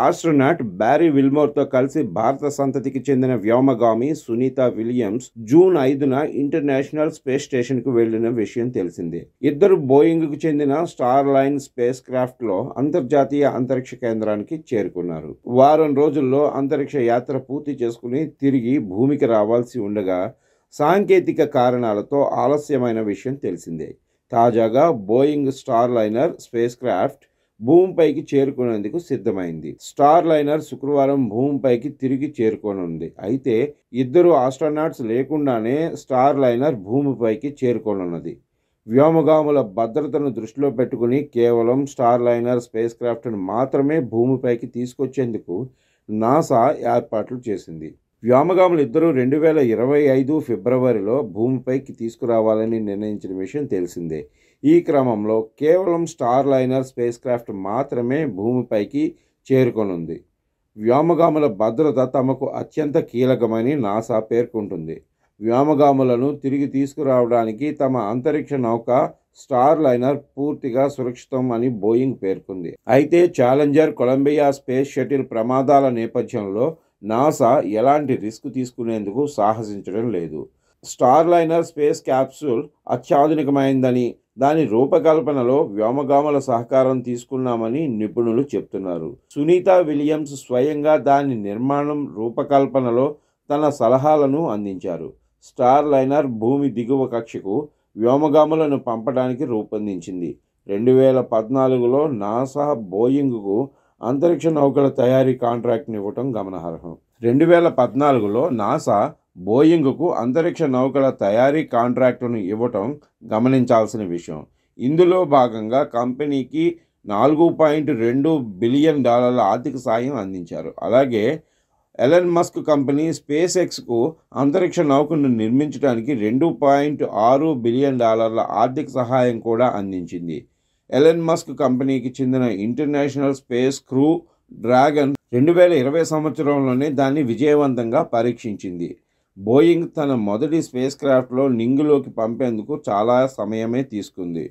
Astronaut Barry విల్మోర్తో కలిసి భారత సంతతికి చెందిన వ్యోమగామి సునీత విలియమ్స్ జూన్ 5న ఇంటర్నేషనల్ స్పేస్ స్టేషన్కు వెళ్లిన విషయం తెలిసిందే. ఇద్దరు బోయింగ్కు చెందిన స్టార్ లైన్ స్పేస్ క్రాఫ్ట్లో అంతర్జాతీయ అంతరిక్ష కేంద్రానికి చేరుకున్నారు. వారం రోజుల్లో అంతరిక్ష యాత్ర పూర్తి చేసుకుని తిరిగి భూమికి రావాల్సి ఉండగా సాంకేతిక కారణాలతో ఆలస్యమైన విషయం తెలిసిందే. తాజాగా Boeing Starliner spacecraft భూమిపైకి చేరుకునేందుకు సిద్ధమైంది. స్టార్ లైనర్ శుక్రవారం భూమిపైకి తిరిగి చేరుకోనుంది. అయితే ఇద్దరు ఆస్ట్రోనాట్స్ లేకుండానే స్టార్ లైనర్ భూమిపైకి చేరుకోనున్నది. వ్యోమగాముల భద్రతను దృష్టిలో పెట్టుకుని కేవలం స్టార్ లైనర్ స్పేస్ క్రాఫ్ట్ను మాత్రమే భూమిపైకి తీసుకొచ్చేందుకు నాసా ఏర్పాట్లు చేసింది. వ్యోమగాములు ఇద్దరు 2025 ఫిబ్రవరిలో భూమిపైకి తీసుకురావాలని నిర్ణయించిన విషయం తెలిసిందే. ఈ క్రమంలో కేవలం స్టార్ లైనర్ స్పేస్ క్రాఫ్ట్ మాత్రమే భూమిపైకి చేరుకొనుంది. వ్యోమగాముల భద్రత తమకు అత్యంత కీలకమని నాసా పేర్కొంటుంది. వ్యోమగాములను తిరిగి తీసుకురావడానికి తమ అంతరిక్ష నౌక స్టార్ లైనర్ పూర్తిగా సురక్షితం అని బోయింగ్ పేర్కొంది. అయితే ఛాలెంజర్ కొలంబియా స్పేస్ షటిల్ ప్రమాదాల నేపథ్యంలో నాసా ఎలాంటి రిస్క్ తీసుకునేందుకు సాహసించడం లేదు. స్టార్ లైనర్ స్పేస్ క్యాప్సూల్ అత్యాధునికమైందని, దాని రూపకల్పనలో వ్యోమగాముల సహకారం తీసుకున్నామని నిపుణులు చెప్తున్నారు. సునీత విలియమ్స్ స్వయంగా దాని నిర్మాణం, రూపకల్పనలో తన సలహాలను అందించారు. స్టార్ లైనర్ భూమి దిగువ కక్షకు వ్యోమగాములను పంపడానికి రూపొందించింది. 2014లో నాసా బోయింగ్కు అంతరిక్ష నౌకల తయారీ కాంట్రాక్ట్ని ఇవ్వటం గమనార్హం. 2014లో నాసా బోయింగ్కు అంతరిక్ష నౌకల తయారీ కాంట్రాక్టును ఇవ్వటం గమనించాల్సిన విషయం. ఇందులో భాగంగా కంపెనీకి $4.2 బిలియన్ ఆర్థిక సాయం అందించారు. అలాగే ఎలన్ మస్క్ కంపెనీ స్పేస్ ఎక్స్కు అంతరిక్ష నౌకను నిర్మించడానికి $2.6 బిలియన్ ఆర్థిక సహాయం కూడా అందించింది. ఎలన్ మస్క్ కంపెనీకి చెందిన ఇంటర్నేషనల్ స్పేస్ క్రూ డ్రాగన్ 2020 సంవత్సరంలోనే దాన్ని విజయవంతంగా పరీక్షించింది. బోయింగ్ తన మొదటి స్పేస్ క్రాఫ్ట్లో నింగిలోకి పంపేందుకు చాలా సమయమే తీసుకుంది.